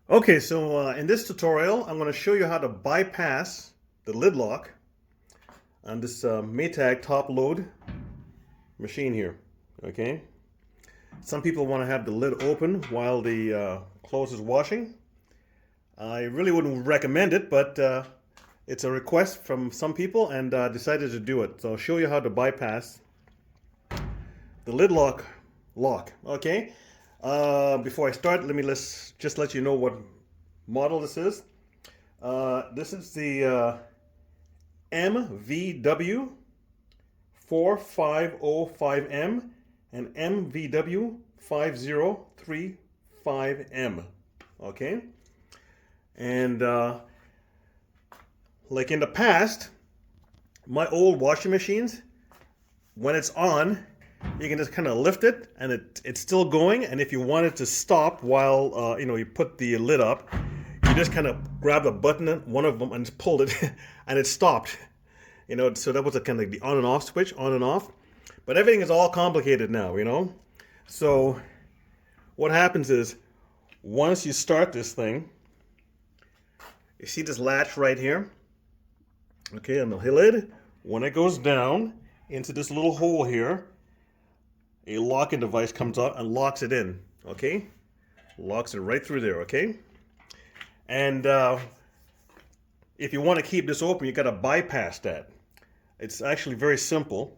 Okay, so in this tutorial, I'm going to show you how to bypass the lid lock on this Maytag Top Load machine here. Okay, some people want to have the lid open while the clothes is washing. I really wouldn't recommend it, but it's a request from some people, and decided to do it. So I'll show you how to bypass the lid lock. Okay. Before I start, just let you know what model this is. This is the MVW4505M and MVW5035M. Okay, and like in the past, my old washing machines, when it's on, you can just kind of lift it and it's still going. And if you want it to stop while you put the lid up, you just kind of grab the button, one of them, and just pulled it and it stopped. So that was a kind of like the on and off switch, on and off. But everything is all complicated now. So what happens is, once you start this thing, you see this latch right here, okay, on the lid. When it goes down into this little hole here, a locking device comes out and locks it in, okay? Locks it right through there, okay? And if you want to keep this open, you got to bypass that. It's actually very simple.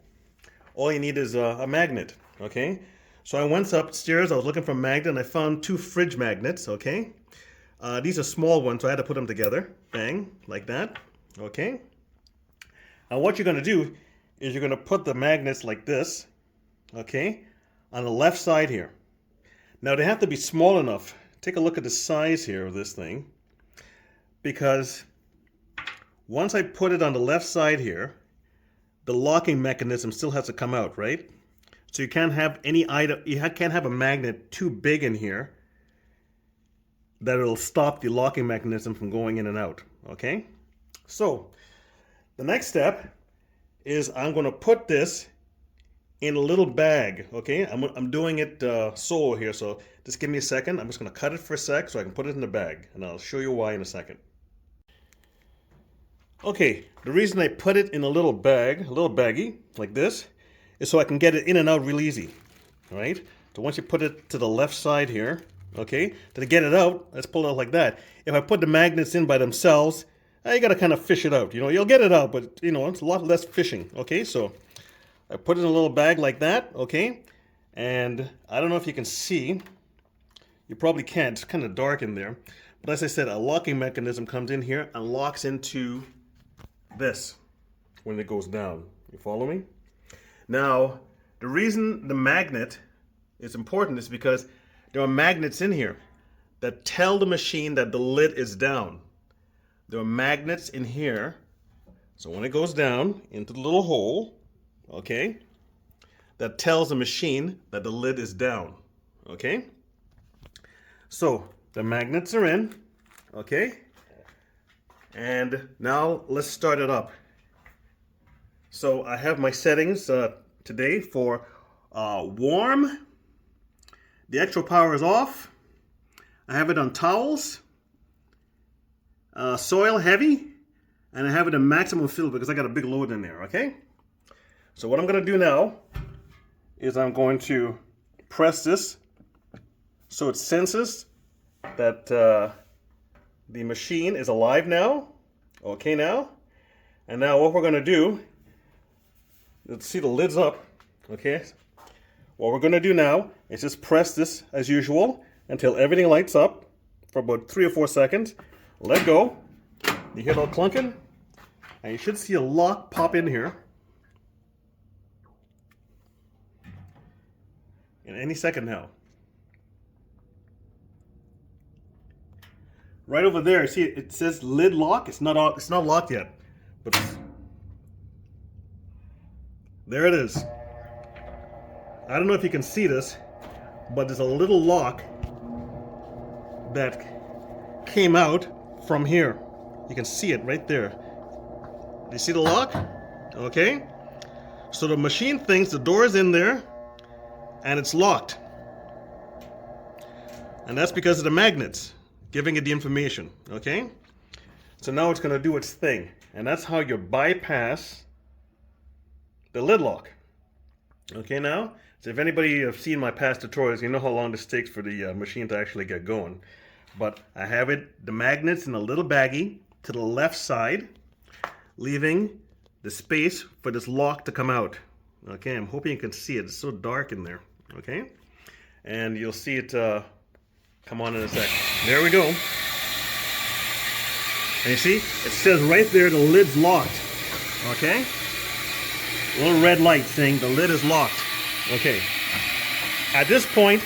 All you need is a magnet, okay? So I went upstairs, I was looking for a magnet, and I found 2 fridge magnets, okay? These are small ones, so I had to put them together. Bang, like that, okay? Now what you're going to do is you're going to put the magnets like this, okay, on the left side here. Now they have to be small enough. Take a look at the size here of this thing, because once I put it on the left side here, the locking mechanism still has to come out, right? So you can't have any item, you can't have a magnet too big in here that it'll stop the locking mechanism from going in and out, okay? So the next step is I'm going to put this in a little bag, okay? I'm doing it solo here, so just give me a second. I'm just going to cut it for a sec so I can put it in the bag, and I'll show you why in a second. Okay, the reason I put it in a little bag, a little baggie, like this, is so I can get it in and out real easy, all right? So once you put it to the left side here, okay, to get it out, let's pull it out like that. If I put the magnets in by themselves, you got to kind of fish it out. You'll get it out, but it's a lot less fishing, okay? So I put it in a little bag like that, okay? And I don't know if you can see. You probably can't. It's kind of dark in there. But as I said, a locking mechanism comes in here and locks into this when it goes down. You follow me? Now, the reason the magnet is important is because there are magnets in here that tell the machine that the lid is down. There are magnets in here. So when it goes down into the little hole, okay, that tells the machine that the lid is down, okay? So the magnets are in, okay? And now let's start it up. So I have my settings today for warm. The extra power is off. I have it on towels, soil heavy, and I have it in maximum fill because I got a big load in there, okay? So what I'm going to do now is I'm going to press this so it senses that the machine is alive now. Okay now. And now what we're going to do, let's see the lid's up. Okay. What we're going to do now is just press this as usual until everything lights up for about 3 or 4 seconds. Let go. You hear that clunking? And you should see a lock pop in here in any second now. Right over there, see it says lid lock. It's not locked yet, but there it is. I don't know if you can see this, but there's a little lock that came out from here. You can see it right there. Do you see the lock? Okay. So the machine thinks the door is in there and it's locked. And that's because of the magnets. giving it the information, okay? So now it's going to do its thing, and that's how you bypass the lid lock. Okay, now, so if anybody have seen my past tutorials, you know how long this takes for the machine to actually get going. But I have the magnets in a little baggie to the left side, leaving the space for this lock to come out. Okay, I'm hoping you can see it. It's so dark in there. Okay, and you'll see it come on in a sec. There we go. And you see, it says right there the lid's locked. Okay, little red light saying the lid is locked. Okay, at this point,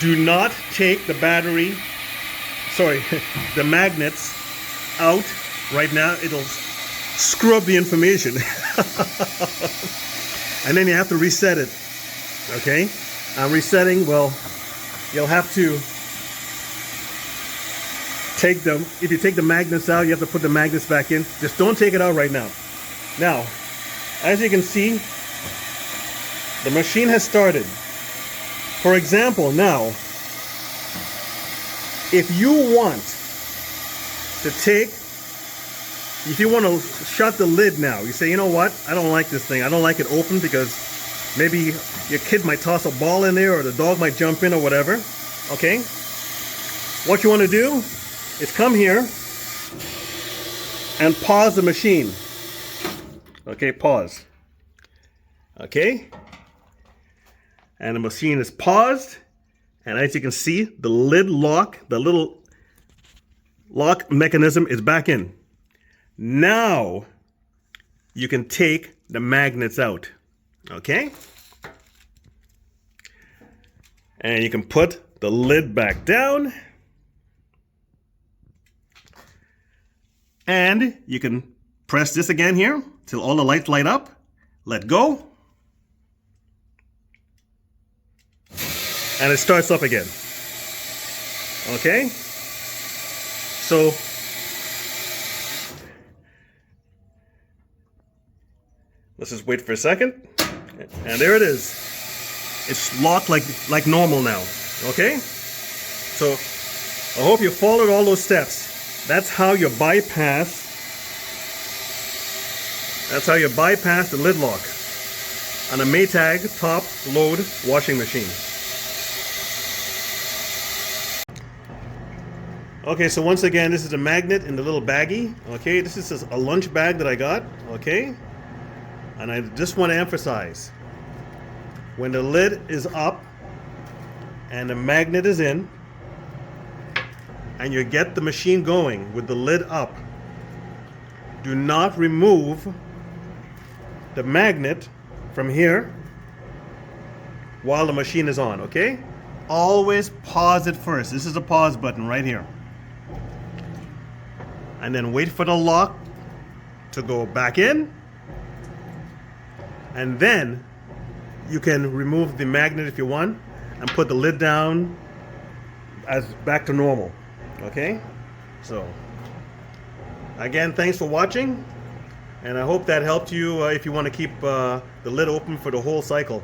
do not take the battery, sorry, the magnets out right now. It'll scrub the information. And then you have to reset it. Okay, I'm resetting. Well, you'll have to take them. If you take the magnets out, you have to put the magnets back in. Just don't take it out right now. Now, as you can see, the machine has started. For example, now, if you want to shut the lid now, you say, you know what, I don't like this thing. I don't like it open because maybe your kid might toss a ball in there or the dog might jump in or whatever. Okay? What you want to do is come here and pause the machine. Okay, pause. Okay? And the machine is paused. And as you can see, the lid lock, the little lock mechanism is back in. Now, you can take the magnets out. Okay? And you can put the lid back down. And you can press this again here till all the lights light up. Let go. And it starts up again. Okay? So, let's just wait for a second. And there it is. It's locked like normal now. Okay? So, I hope you followed all those steps. That's how you bypass the lid lock on a Maytag Top Load washing machine. Okay, so once again, this is a magnet in the little baggie. Okay, this is a lunch bag that I got. Okay, and I just want to emphasize, when the lid is up and the magnet is in, and you get the machine going with the lid up, do not remove the magnet from here while the machine is on. Okay, always pause it first. This is the pause button right here. And then wait for the lock to go back in. And then you can remove the magnet if you want and put the lid down as back to normal. Okay? So, again, thanks for watching. And I hope that helped you if you want to keep the lid open for the whole cycle.